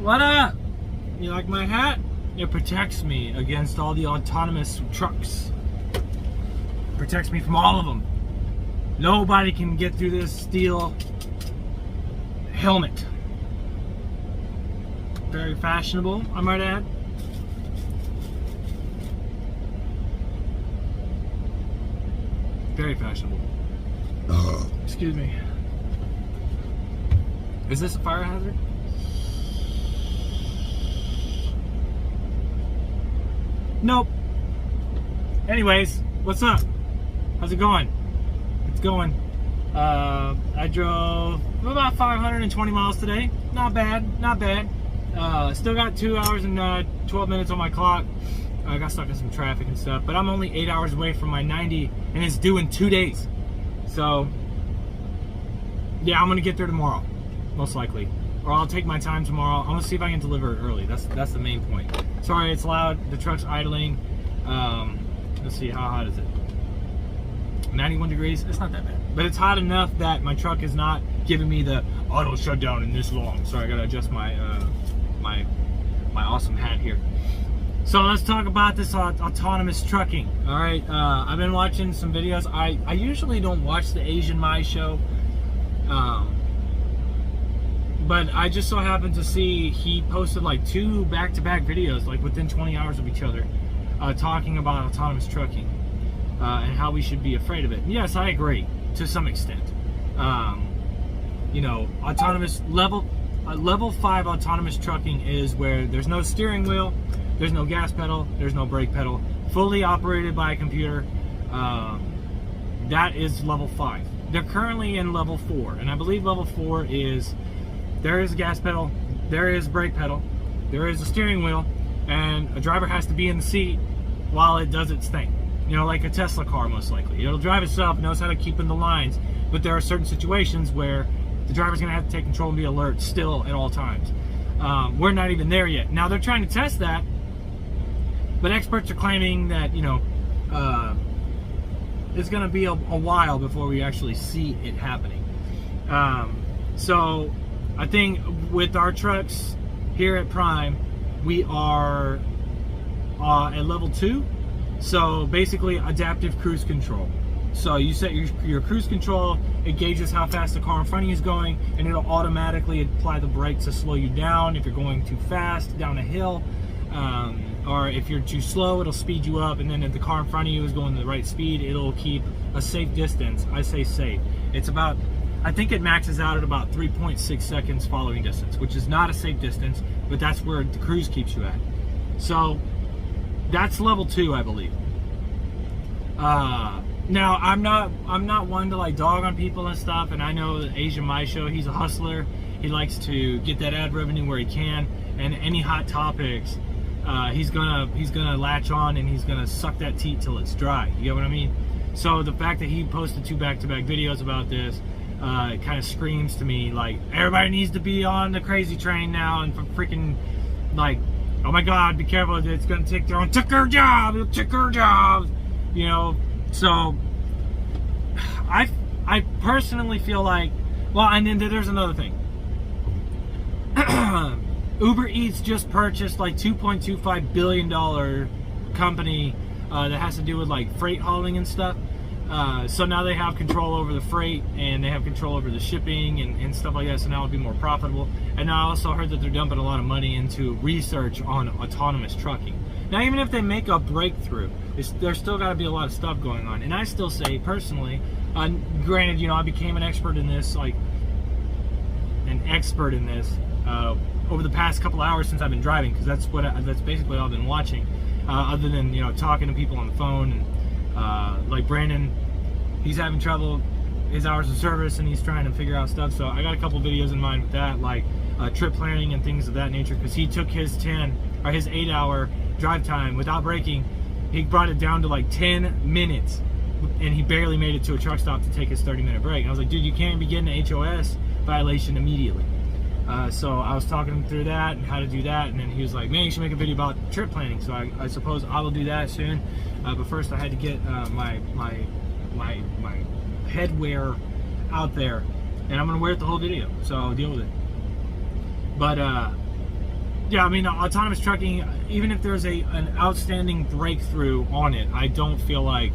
What up? You like my hat? It protects me against all the autonomous trucks. It protects me from all of them. Nobody can get through this steel helmet. Very fashionable, I might add. Very fashionable. Excuse me. Is this a fire hazard? Nope. Anyways, what's up? How's it going? It's going. I drove about 520 miles today. Not bad, not bad. Still got 2 hours and 12 minutes on my clock. I got stuck in some traffic and stuff, but I'm only 8 hours away from my 90, and it's due in 2 days. So, yeah, I'm gonna get there tomorrow, most likely. Or I'll take my time tomorrow. I'm gonna see if I can deliver it early. That's the main point. Sorry, it's loud. The truck's idling. Let's see, how hot is it? 91 degrees. It's not that bad, but it's hot enough that my truck is not giving me the auto shutdown in this long. Sorry, I gotta adjust my my awesome hat here. So let's talk about this autonomous trucking. All right, I've been watching some videos. I usually don't watch the Asian Mai show. But I just so happened to see he posted like 2 back-to-back videos, like within 20 hours of each other, talking about autonomous trucking and how we should be afraid of it. And yes, I agree to some extent. You know, autonomous level 5 autonomous trucking is where there's no steering wheel, there's no gas pedal, there's no brake pedal, fully operated by a computer. That is level 5. They're currently in level 4, and I believe level 4 is there is a gas pedal, there is brake pedal, there is a steering wheel, and a driver has to be in the seat while it does its thing. You know, like a Tesla car, most likely. It'll drive itself, knows how to keep in the lines, but there are certain situations where the driver's gonna have to take control and be alert still at all times. We're not even there yet. Now they're trying to test that, but experts are claiming that, you know, it's gonna be a while before we actually see it happening. So I think with our trucks here at Prime, we are at level 2. So basically adaptive cruise control. So you set your cruise control, it gauges how fast the car in front of you is going, and it'll automatically apply the brakes to slow you down if you're going too fast down a hill, or if you're too slow, it'll speed you up, and then if the car in front of you is going the right speed, it'll keep a safe distance. I say safe. It's about, I think it maxes out at about 3.6 seconds following distance, which is not a safe distance, but that's where the cruise keeps you at. So that's level 2, I believe. Now I'm not one to like dog on people and stuff, and I know the Asian Mai show, he's a hustler. He likes to get that ad revenue where he can, and any hot topics, he's gonna latch on and he's gonna suck that teat till it's dry. You get what I mean? So the fact that he posted 2 back-to-back videos about this, it kind of screams to me like everybody needs to be on the crazy train now, and freaking like, oh my God, be careful, it's gonna take their own ticker jobs, you know. So I personally feel like, well, and then there's another thing. Uber Eats just purchased like $2.25 billion company that has to do with like freight hauling and stuff. So now they have control over the freight, and they have control over the shipping and stuff like that, so now it'll be more profitable. And I also heard that they're dumping a lot of money into research on autonomous trucking. Now, even if they make a breakthrough, there's still got to be a lot of stuff going on. And I still say, personally, granted, you know, I became an expert in this, over the past couple hours since I've been driving, because that's basically all I've been watching, other than, you know, talking to people on the phone. And like Brandon, he's having trouble his hours of service, and he's trying to figure out stuff. So I got a couple videos in mind with that, like trip planning and things of that nature, because he took his 8-hour drive time without braking. He brought it down to like 10 minutes, and he barely made it to a truck stop to take his 30-minute break. And I was like, dude, you can't be getting an HOS violation immediately. So I was talking him through that and how to do that, and then he was like, man, you should make a video about trip planning. So I suppose I will do that soon. But first I had to get my headwear out there, and I'm gonna wear it the whole video, so I'll deal with it. But Yeah, I mean, autonomous trucking, even if there's an outstanding breakthrough on it, I don't feel like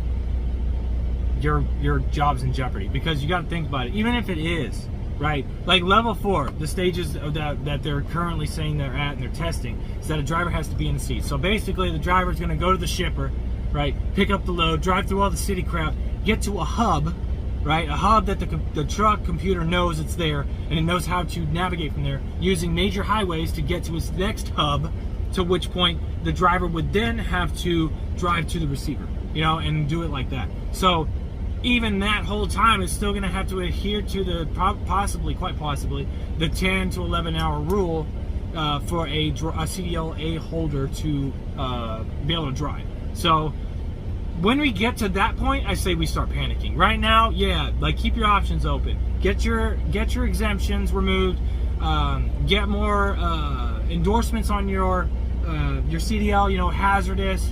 your job's in jeopardy, because you got to think about it. Even if it is, right? Like level 4, the stages that they're currently saying they're at and they're testing, is that a driver has to be in the seat. So basically, the driver's going to go to the shipper, right? Pick up the load, drive through all the city crap, get to a hub, right? A hub that the truck computer knows it's there, and it knows how to navigate from there using major highways to get to its next hub, to which point the driver would then have to drive to the receiver, you know, and do it like that. So even that whole time is still going to have to adhere to the quite possibly, the 10 to 11 hour rule for a CDLA holder to be able to drive. So when we get to that point, I say we start panicking. Right now, yeah, like keep your options open. Get your exemptions removed. Get more endorsements on your CDL. You know, hazardous,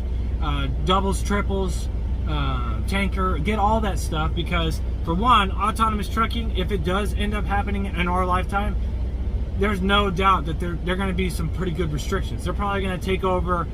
doubles, triples, tanker. Get all that stuff, because for one, autonomous trucking, if it does end up happening in our lifetime, there's no doubt that there are going to be some pretty good restrictions. They're probably going to take over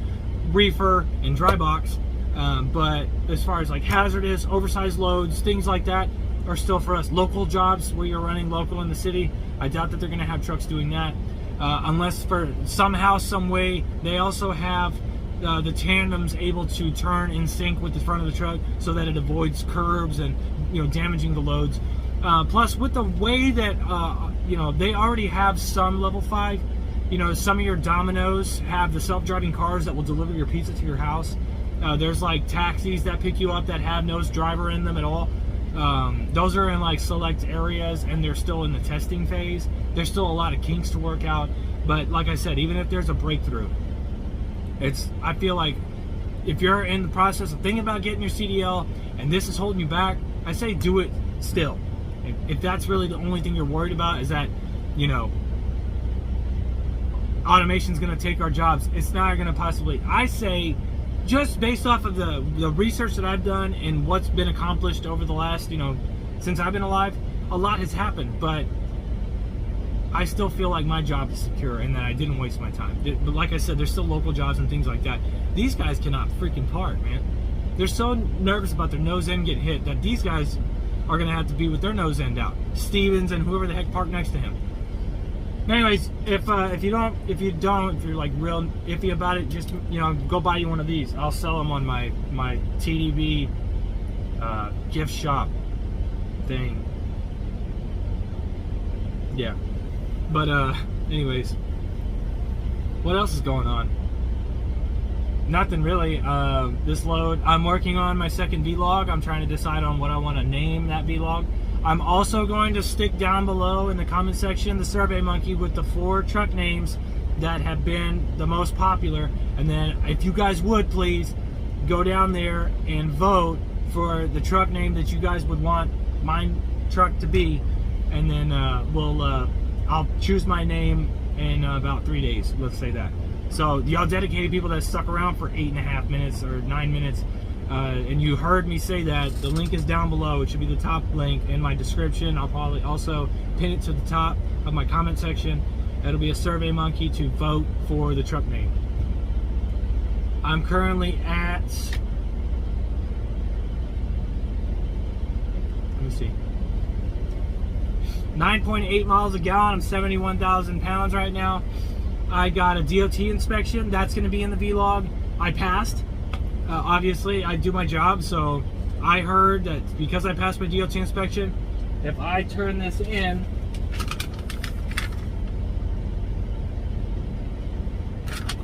reefer and dry box. But as far as like hazardous, oversized loads, things like that are still for us. Local jobs where you're running local in the city, I doubt that they're going to have trucks doing that. Unless for somehow, some way, they also have the tandems able to turn in sync with the front of the truck so that it avoids curbs and, you know, damaging the loads. Plus, with the way that, you know, they already have some level 5, you know, some of your Domino's have the self-driving cars that will deliver your pizza to your house. There's like taxis that pick you up that have no driver in them at all. Those are in like select areas, and they're still in the testing phase. There's still a lot of kinks to work out. But like I said, even if there's a breakthrough, I feel like if you're in the process of thinking about getting your CDL and this is holding you back, I say do it still. If that's really the only thing you're worried about, is that, you know, automation's going to take our jobs, it's not going to possibly. I say, just based off of the research that I've done and what's been accomplished over the last, you know, since I've been alive, a lot has happened, but I still feel like my job is secure and that I didn't waste my time. But like I said, there's still local jobs and things like that. These guys cannot freaking park, man. They're so nervous about their nose end getting hit that these guys are going to have to be with their nose end out. Stevens and whoever the heck parked next to him. Anyways, if you're like real iffy about it, just, you know, go buy you one of these. I'll sell them on my TDB gift shop thing. Yeah, but anyways, what else is going on? Nothing really. This load, I'm working on my second vlog. I'm trying to decide on what I want to name that vlog. I'm also going to stick down below in the comment section the Survey Monkey with the 4 truck names that have been the most popular. And then if you guys would please go down there and vote for the truck name that you guys would want my truck to be. And then I'll choose my name in about 3 days, let's say that. So y'all dedicated people that stuck around for 8.5 minutes or 9 minutes, and you heard me say that, the link is down below. It should be the top link in my description. I'll probably also pin it to the top of my comment section. It'll be a Survey Monkey to vote for the truck name. I'm currently at, let me see, 9.8 miles a gallon. I'm 71,000 pounds right now. I got a DOT inspection. That's going to be in the vlog. I passed. Obviously, I do my job, so I heard that because I passed my DOT inspection, if I turn this in,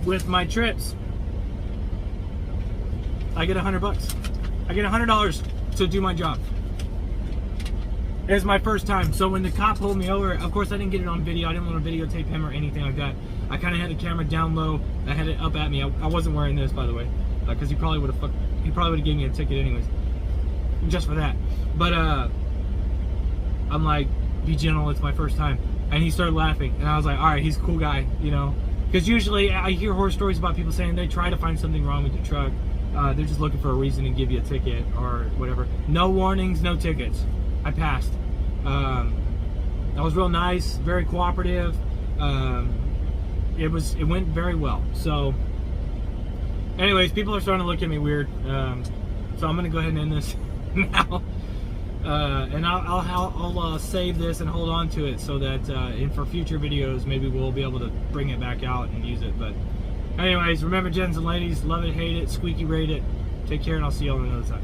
with my trips, I get $100. I get $100 to do my job. It's my first time. So when the cop pulled me over, of course I didn't get it on video. I didn't want to videotape him or anything like that. I kind of had the camera down low. I had it up at me. I wasn't wearing this, by the way, because he probably would have gave me a ticket anyways, just for that. But I'm like, be gentle. It's my first time. And he started laughing, and I was like, all right, he's a cool guy, you know. Because usually I hear horror stories about people saying they try to find something wrong with your truck. They're just looking for a reason to give you a ticket or whatever. No warnings, no tickets. I passed. That was real nice, very cooperative. it went very well. So anyways, people are starting to look at me weird, so I'm gonna go ahead and end this now, and I'll save this and hold on to it so that for future videos maybe we'll be able to bring it back out and use it. But anyways, remember, gents and ladies, love it, hate it, squeaky rate it. Take care, and I'll see you on the other side.